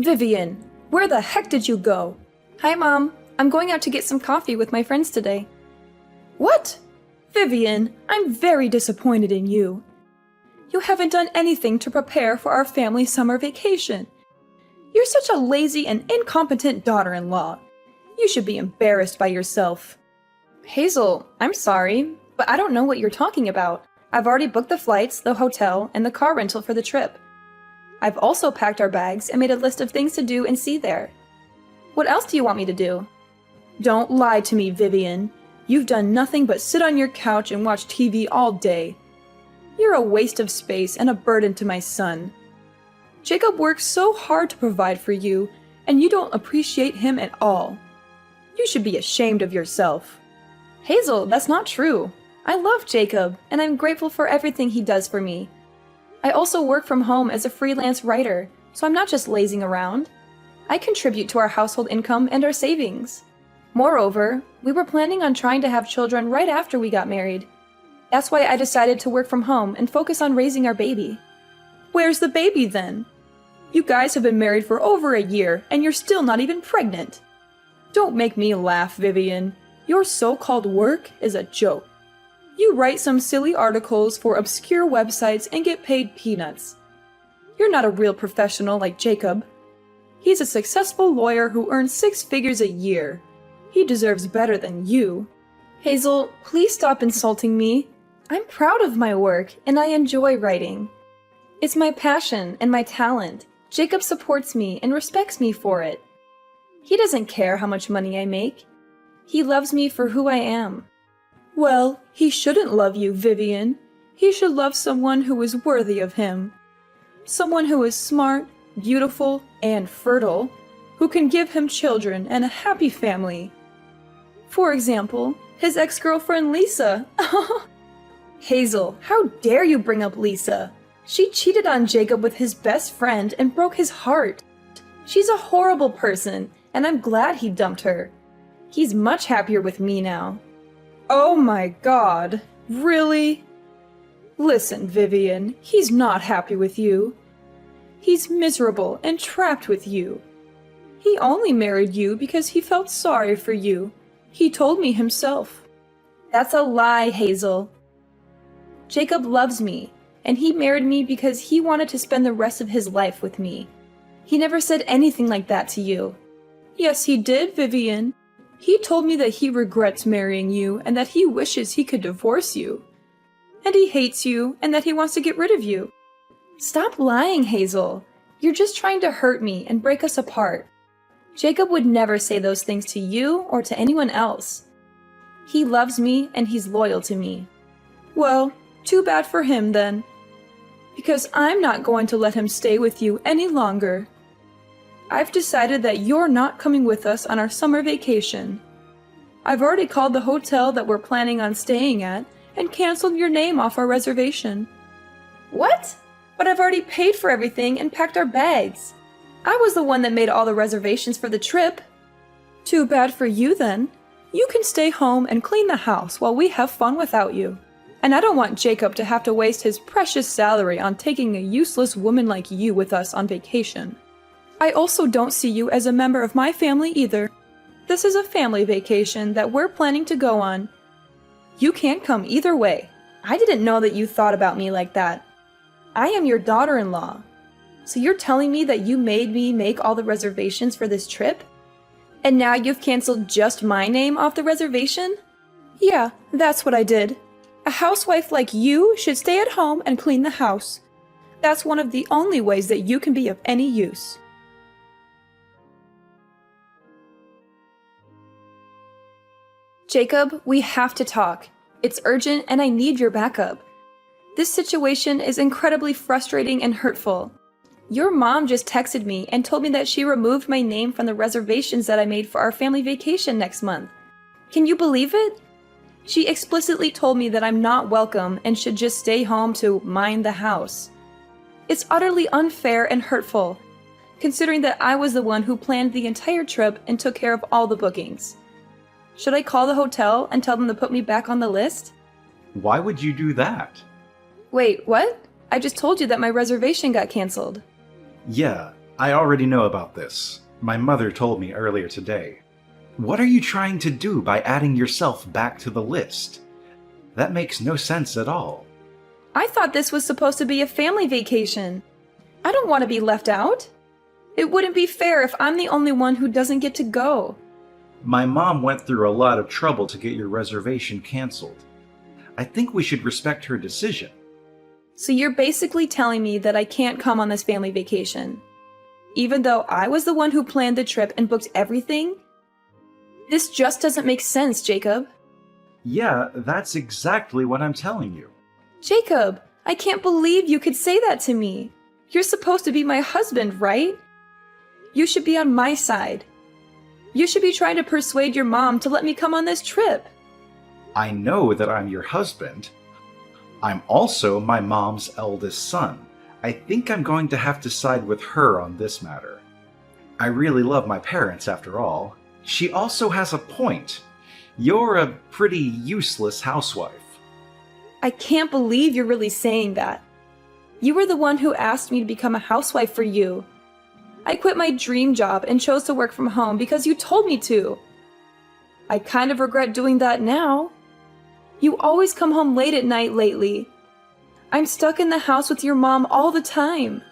Vivian, where the heck did you go? Hi, Mom. I'm going out to get some coffee with my friends today. What? Vivian, I'm very disappointed in you. You haven't done anything to prepare for our family summer vacation. You're such a lazy and incompetent daughter-in-law. You should be embarrassed by yourself. Hazel, I'm sorry, but I don't know what you're talking about. I've already booked the flights, the hotel, and the car rental for the trip. I've also packed our bags and made a list of things to do and see there. What else do you want me to do? Don't lie to me, Vivian. You've done nothing but sit on your couch and watch TV all day. You're a waste of space and a burden to my son. Jacob works so hard to provide for you, and you don't appreciate him at all. You should be ashamed of yourself. Hazel, that's not true. I love Jacob, and I'm grateful for everything he does for me. I also work from home as a freelance writer, so I'm not just lazing around. I contribute to our household income and our savings. Moreover, we were planning on trying to have children right after we got married. That's why I decided to work from home and focus on raising our baby. Where's the baby then? You guys have been married for over a year, and you're still not even pregnant. Don't make me laugh, Vivian. Your so-called work is a joke. You write some silly articles for obscure websites and get paid peanuts. You're not a real professional like Jacob. He's a successful lawyer who earns 6 figures a year. He deserves better than you. Hazel, please stop insulting me. I'm proud of my work, and I enjoy writing. It's my passion and my talent. Jacob supports me and respects me for it. He doesn't care how much money I make. He loves me for who I am. Well, he shouldn't love you, Vivian. He should love someone who is worthy of him. Someone who is smart, beautiful, and fertile, who can give him children and a happy family. For example, his ex-girlfriend Lisa. Hazel, how dare you bring up Lisa? She cheated on Jacob with his best friend and broke his heart. She's a horrible person, and I'm glad he dumped her. He's much happier with me now. Oh my God, really? Listen, Vivian, he's not happy with you. He's miserable and trapped with you. He only married you because he felt sorry for you. He told me himself. That's a lie, Hazel. Jacob loves me, and he married me because he wanted to spend the rest of his life with me. He never said anything like that to you. Yes, he did, Vivian. He told me that he regrets marrying you and that he wishes he could divorce you. And he hates you and that he wants to get rid of you. Stop lying, Hazel. You're just trying to hurt me and break us apart. Jacob would never say those things to you or to anyone else. He loves me and he's loyal to me. Well, too bad for him then. Because I'm not going to let him stay with you any longer. I've decided that you're not coming with us on our summer vacation. I've already called the hotel that we're planning on staying at and canceled your name off our reservation. What? But I've already paid for everything and packed our bags. I was the one that made all the reservations for the trip. Too bad for you then. You can stay home and clean the house while we have fun without you. And I don't want Jacob to have to waste his precious salary on taking a useless woman like you with us on vacation. I also don't see you as a member of my family either. This is a family vacation that we're planning to go on. You can't come either way. I didn't know that you thought about me like that. I am your daughter-in-law. So you're telling me that you made me make all the reservations for this trip? And now you've canceled just my name off the reservation? Yeah, that's what I did. A housewife like you should stay at home and clean the house. That's one of the only ways that you can be of any use. Jacob, we have to talk. It's urgent and I need your backup. This situation is incredibly frustrating and hurtful. Your mom just texted me and told me that she removed my name from the reservations that I made for our family vacation next month. Can you believe it? She explicitly told me that I'm not welcome and should just stay home to mind the house. It's utterly unfair and hurtful, considering that I was the one who planned the entire trip and took care of all the bookings. Should I call the hotel and tell them to put me back on the list? Why would you do that? Wait, what? I just told you that my reservation got canceled. Yeah, I already know about this. My mother told me earlier today. What are you trying to do by adding yourself back to the list? That makes no sense at all. I thought this was supposed to be a family vacation. I don't want to be left out. It wouldn't be fair if I'm the only one who doesn't get to go. My mom went through a lot of trouble to get your reservation canceled. I think we should respect her decision. So you're basically telling me that I can't come on this family vacation, even though I was the one who planned the trip and booked everything? This just doesn't make sense, Jacob. Yeah, that's exactly what I'm telling you. Jacob, I can't believe you could say that to me. You're supposed to be my husband, right? You should be on my side. You should be trying to persuade your mom to let me come on this trip. I know that I'm your husband. I'm also my mom's eldest son. I think I'm going to have to side with her on this matter. I really love my parents, after all. She also has a point. You're a pretty useless housewife. I can't believe you're really saying that. You were the one who asked me to become a housewife for you. I quit my dream job and chose to work from home because you told me to. I kind of regret doing that now. You always come home late at night lately. I'm stuck in the house with your mom all the time.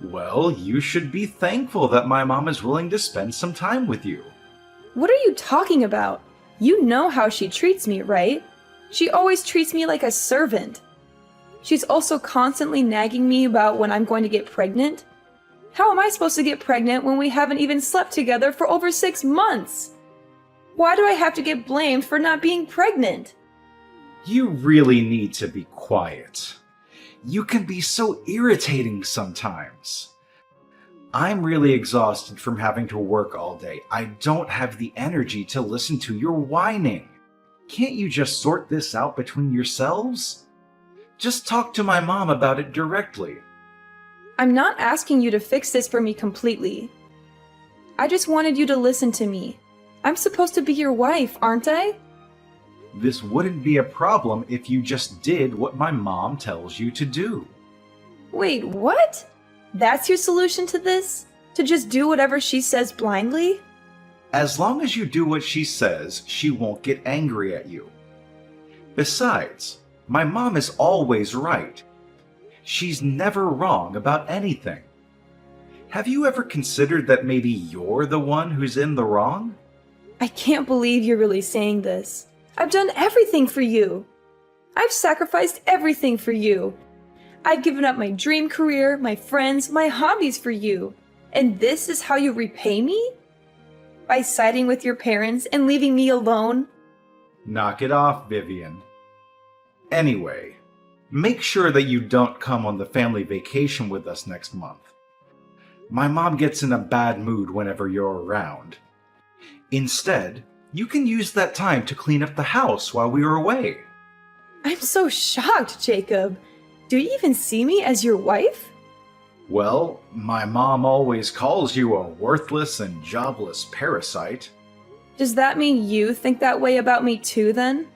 Well, you should be thankful that my mom is willing to spend some time with you. What are you talking about? You know how she treats me, right? She always treats me like a servant. She's also constantly nagging me about when I'm going to get pregnant. How am I supposed to get pregnant when we haven't even slept together for over 6 months? Why do I have to get blamed for not being pregnant? You really need to be quiet. You can be so irritating sometimes. I'm really exhausted from having to work all day. I don't have the energy to listen to your whining. Can't you just sort this out between yourselves? Just talk to my mom about it directly. I'm not asking you to fix this for me completely. I just wanted you to listen to me. I'm supposed to be your wife, aren't I? This wouldn't be a problem if you just did what my mom tells you to do. Wait, what? That's your solution to this? To just do whatever she says blindly? As long as you do what she says, she won't get angry at you. Besides, my mom is always right. She's never wrong about anything. Have you ever considered that maybe you're the one who's in the wrong? I can't believe you're really saying this. I've done everything for you. I've sacrificed everything for you. I've given up my dream career, my friends, my hobbies for you. And this is how you repay me? By siding with your parents and leaving me alone? Knock it off, Vivian. Anyway, make sure that you don't come on the family vacation with us next month. My mom gets in a bad mood whenever you're around. Instead, you can use that time to clean up the house while we are away. I'm so shocked, Jacob. Do you even see me as your wife? Well, my mom always calls you a worthless and jobless parasite. Does that mean you think that way about me too, then?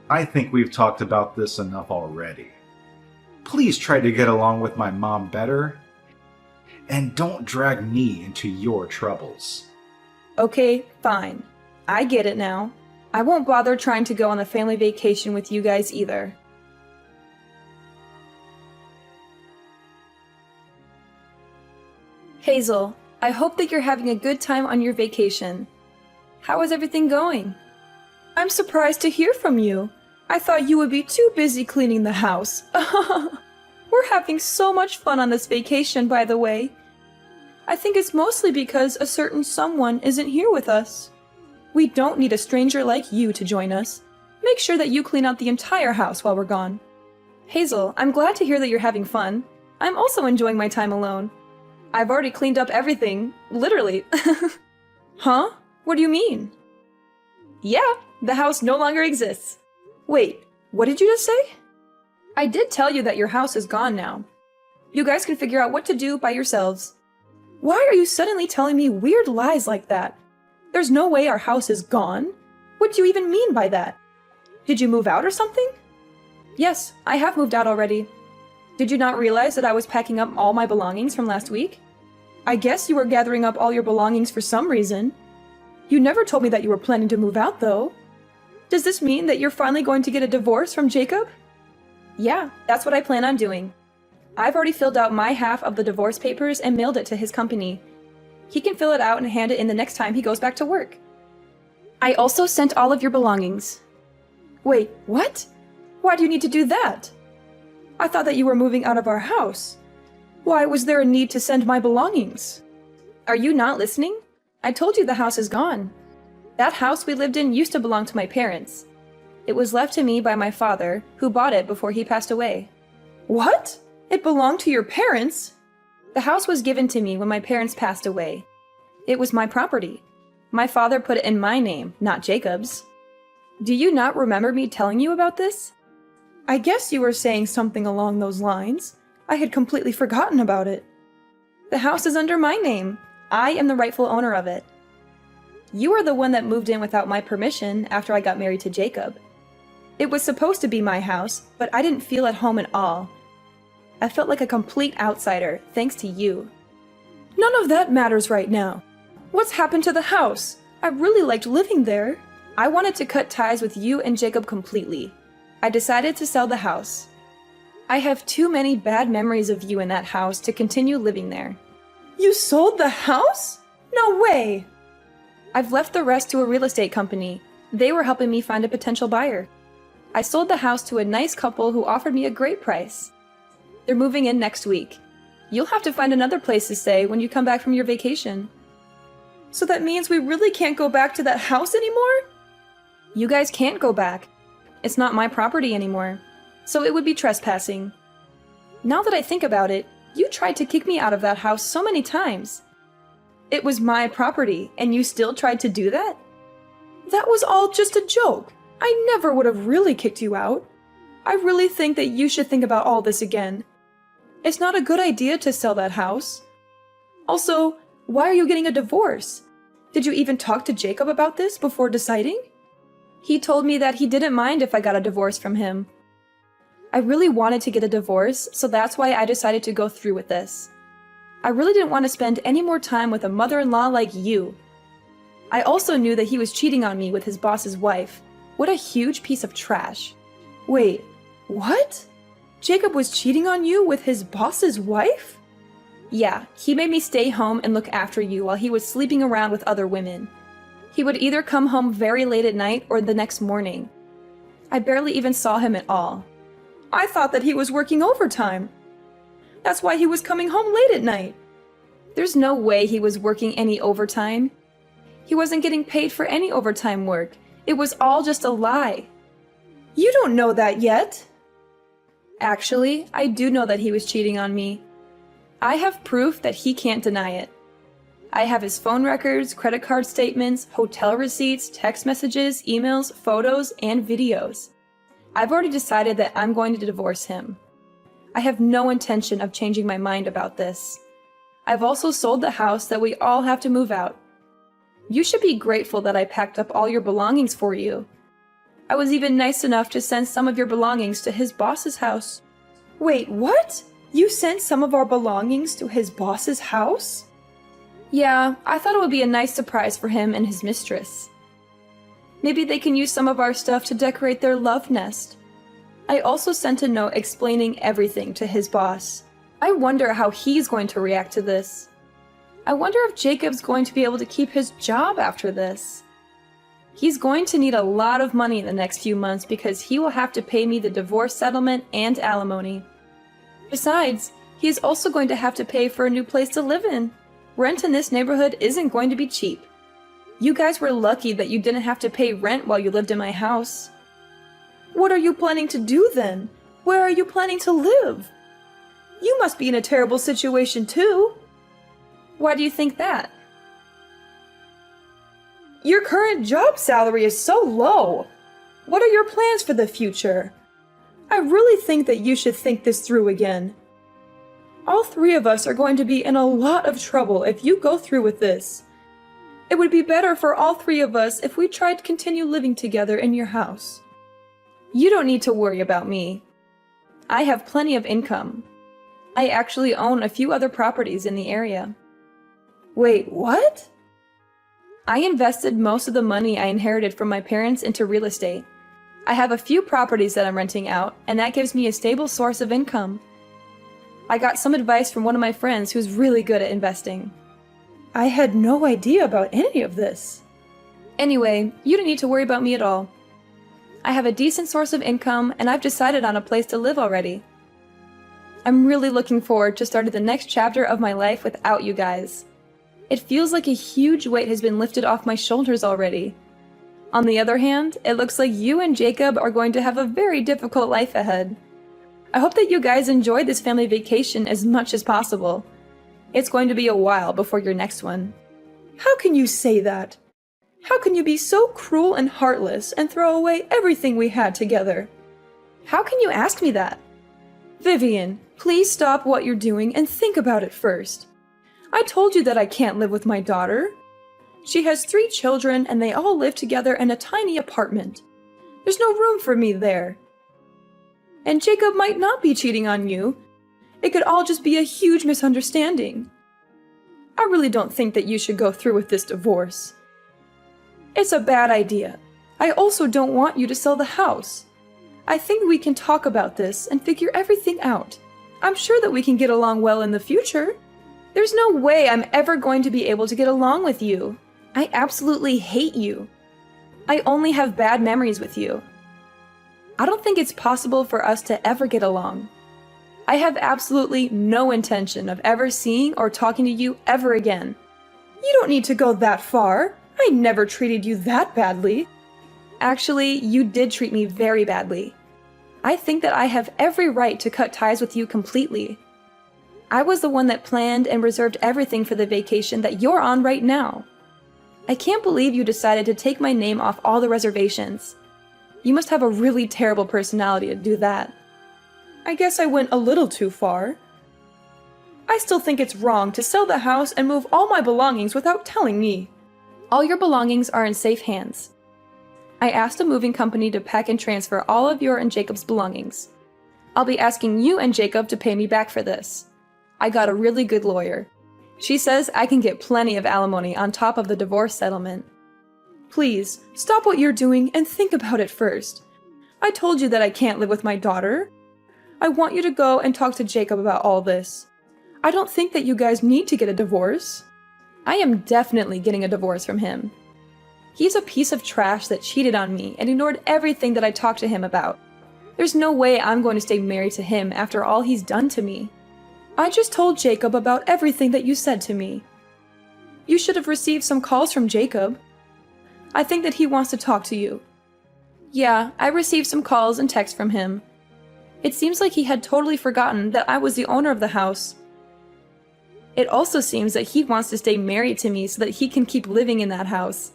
I think we've talked about this enough already. Please try to get along with my mom better. And don't drag me into your troubles. Okay, fine. I get it now. I won't bother trying to go on a family vacation with you guys either. Hazel, I hope that you're having a good time on your vacation. How is everything going? I'm surprised to hear from you. I thought you would be too busy cleaning the house. We're having so much fun on this vacation, by the way. I think it's mostly because a certain someone isn't here with us. We don't need a stranger like you to join us. Make sure that you clean out the entire house while we're gone. Hazel, I'm glad to hear that you're having fun. I'm also enjoying my time alone. I've already cleaned up everything, literally. Huh? What do you mean? Yeah, the house no longer exists. Wait, what did you just say? I did tell you that your house is gone now. You guys can figure out what to do by yourselves. Why are you suddenly telling me weird lies like that? There's no way our house is gone. What do you even mean by that? Did you move out or something? Yes, I have moved out already. Did you not realize that I was packing up all my belongings from last week? I guess you were gathering up all your belongings for some reason. You never told me that you were planning to move out, though. Does this mean that you're finally going to get a divorce from Jacob? Yeah, that's what I plan on doing. I've already filled out my half of the divorce papers and mailed it to his company. He can fill it out and hand it in the next time he goes back to work. I also sent all of your belongings. Wait, what? Why do you need to do that? I thought that you were moving out of our house. Why was there a need to send my belongings? Are you not listening? I told you the house is gone. That house we lived in used to belong to my parents. It was left to me by my father, who bought it before he passed away. What? It belonged to your parents? The house was given to me when my parents passed away. It was my property. My father put it in my name, not Jacob's. Do you not remember me telling you about this? I guess you were saying something along those lines. I had completely forgotten about it. The house is under my name. I am the rightful owner of it. You are the one that moved in without my permission after I got married to Jacob. It was supposed to be my house, but I didn't feel at home at all. I felt like a complete outsider, thanks to you. None of that matters right now. What's happened to the house? I really liked living there. I wanted to cut ties with you and Jacob completely. I decided to sell the house. I have too many bad memories of you in that house to continue living there. You sold the house? No way! I've left the rest to a real estate company. They were helping me find a potential buyer. I sold the house to a nice couple who offered me a great price. They're moving in next week. You'll have to find another place to stay when you come back from your vacation. So that means we really can't go back to that house anymore? You guys can't go back. It's not my property anymore, so it would be trespassing. Now that I think about it, you tried to kick me out of that house so many times. It was my property, and you still tried to do that? That was all just a joke. I never would have really kicked you out. I really think that you should think about all this again. It's not a good idea to sell that house. Also, why are you getting a divorce? Did you even talk to Jacob about this before deciding? He told me that he didn't mind if I got a divorce from him. I really wanted to get a divorce, so that's why I decided to go through with this. I really didn't want to spend any more time with a mother-in-law like you. I also knew that he was cheating on me with his boss's wife. What a huge piece of trash. Wait, what? Jacob was cheating on you with his boss's wife? Yeah, he made me stay home and look after you while he was sleeping around with other women. He would either come home very late at night or the next morning. I barely even saw him at all. I thought that he was working overtime. That's why he was coming home late at night. There's no way he was working any overtime. He wasn't getting paid for any overtime work. It was all just a lie. You don't know that yet. Actually, I do know that he was cheating on me. I have proof that he can't deny it. I have his phone records, credit card statements, hotel receipts, text messages, emails, photos, and videos. I've already decided that I'm going to divorce him. I have no intention of changing my mind about this. I've also sold the house that we all have to move out. You should be grateful that I packed up all your belongings for you. I was even nice enough to send some of your belongings to his boss's house. Wait, what? You sent some of our belongings to his boss's house? Yeah, I thought it would be a nice surprise for him and his mistress. Maybe they can use some of our stuff to decorate their love nest. I also sent a note explaining everything to his boss. I wonder how he's going to react to this. I wonder if Jacob's going to be able to keep his job after this. He's going to need a lot of money in the next few months because he will have to pay me the divorce settlement and alimony. Besides, he is also going to have to pay for a new place to live in. Rent in this neighborhood isn't going to be cheap. You guys were lucky that you didn't have to pay rent while you lived in my house. What are you planning to do then? Where are you planning to live? You must be in a terrible situation too. Why do you think that? Your current job salary is so low. What are your plans for the future? I really think that you should think this through again. All three of us are going to be in a lot of trouble if you go through with this. It would be better for all three of us if we tried to continue living together in your house. You don't need to worry about me. I have plenty of income. I actually own a few other properties in the area. Wait, what? I invested most of the money I inherited from my parents into real estate. I have a few properties that I'm renting out, and that gives me a stable source of income. I got some advice from one of my friends who's really good at investing. I had no idea about any of this. Anyway, you don't need to worry about me at all. I have a decent source of income, and I've decided on a place to live already. I'm really looking forward to starting the next chapter of my life without you guys. It feels like a huge weight has been lifted off my shoulders already. On the other hand, it looks like you and Jacob are going to have a very difficult life ahead. I hope that you guys enjoy this family vacation as much as possible. It's going to be a while before your next one. How can you say that? How can you be so cruel and heartless and throw away everything we had together? How can you ask me that? Vivian, please stop what you're doing and think about it first. I told you that I can't live with my daughter. She has 3 children and they all live together in a tiny apartment. There's no room for me there. And Jacob might not be cheating on you. It could all just be a huge misunderstanding. I really don't think that you should go through with this divorce. It's a bad idea. I also don't want you to sell the house. I think we can talk about this and figure everything out. I'm sure that we can get along well in the future. There's no way I'm ever going to be able to get along with you. I absolutely hate you. I only have bad memories with you. I don't think it's possible for us to ever get along. I have absolutely no intention of ever seeing or talking to you ever again. You don't need to go that far. I never treated you that badly. Actually, you did treat me very badly. I think that I have every right to cut ties with you completely. I was the one that planned and reserved everything for the vacation that you're on right now. I can't believe you decided to take my name off all the reservations. You must have a really terrible personality to do that. I guess I went a little too far. I still think it's wrong to sell the house and move all my belongings without telling me. All your belongings are in safe hands. I asked a moving company to pack and transfer all of your and Jacob's belongings. I'll be asking you and Jacob to pay me back for this. I got a really good lawyer. She says I can get plenty of alimony on top of the divorce settlement. Please, stop what you're doing and think about it first. I told you that I can't live with my daughter. I want you to go and talk to Jacob about all this. I don't think that you guys need to get a divorce. I am definitely getting a divorce from him. He's a piece of trash that cheated on me and ignored everything that I talked to him about. There's no way I'm going to stay married to him after all he's done to me. I just told Jacob about everything that you said to me. You should have received some calls from Jacob. I think that he wants to talk to you. Yeah, I received some calls and texts from him. It seems like he had totally forgotten that I was the owner of the house. It also seems that he wants to stay married to me so that he can keep living in that house.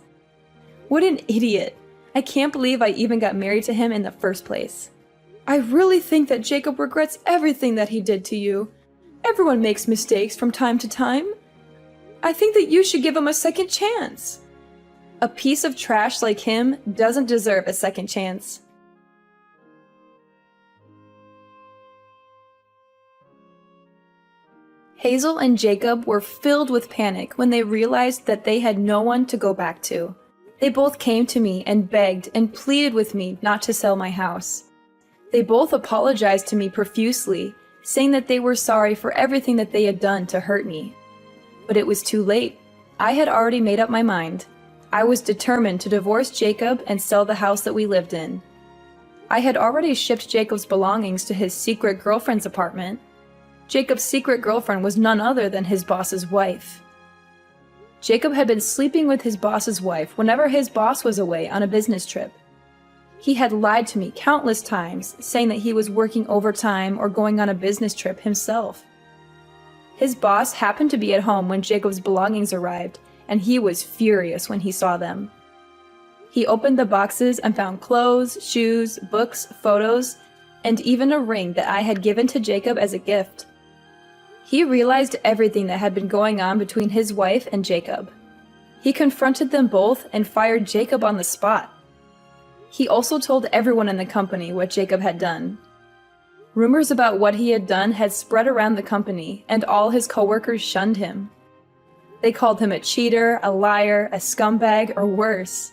What an idiot. I can't believe I even got married to him in the first place. I really think that Jacob regrets everything that he did to you. Everyone makes mistakes from time to time. I think that you should give him a second chance. A piece of trash like him doesn't deserve a second chance. Hazel and Jacob were filled with panic when they realized that they had no one to go back to. They both came to me and begged and pleaded with me not to sell my house. They both apologized to me profusely, saying that they were sorry for everything that they had done to hurt me. But it was too late. I had already made up my mind. I was determined to divorce Jacob and sell the house that we lived in. I had already shipped Jacob's belongings to his secret girlfriend's apartment. Jacob's secret girlfriend was none other than his boss's wife. Jacob had been sleeping with his boss's wife whenever his boss was away on a business trip. He had lied to me countless times, saying that he was working overtime or going on a business trip himself. His boss happened to be at home when Jacob's belongings arrived, and he was furious when he saw them. He opened the boxes and found clothes, shoes, books, photos, and even a ring that I had given to Jacob as a gift. He realized everything that had been going on between his wife and Jacob. He confronted them both and fired Jacob on the spot. He also told everyone in the company what Jacob had done. Rumors about what he had done had spread around the company, and all his coworkers shunned him. They called him a cheater, a liar, a scumbag, or worse.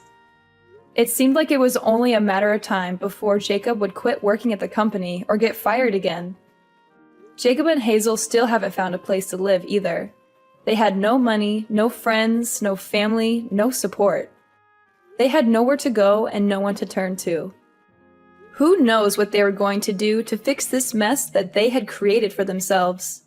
It seemed like it was only a matter of time before Jacob would quit working at the company or get fired again. Jacob and Hazel still haven't found a place to live either. They had no money, no friends, no family, no support. They had nowhere to go and no one to turn to. Who knows what they were going to do to fix this mess that they had created for themselves?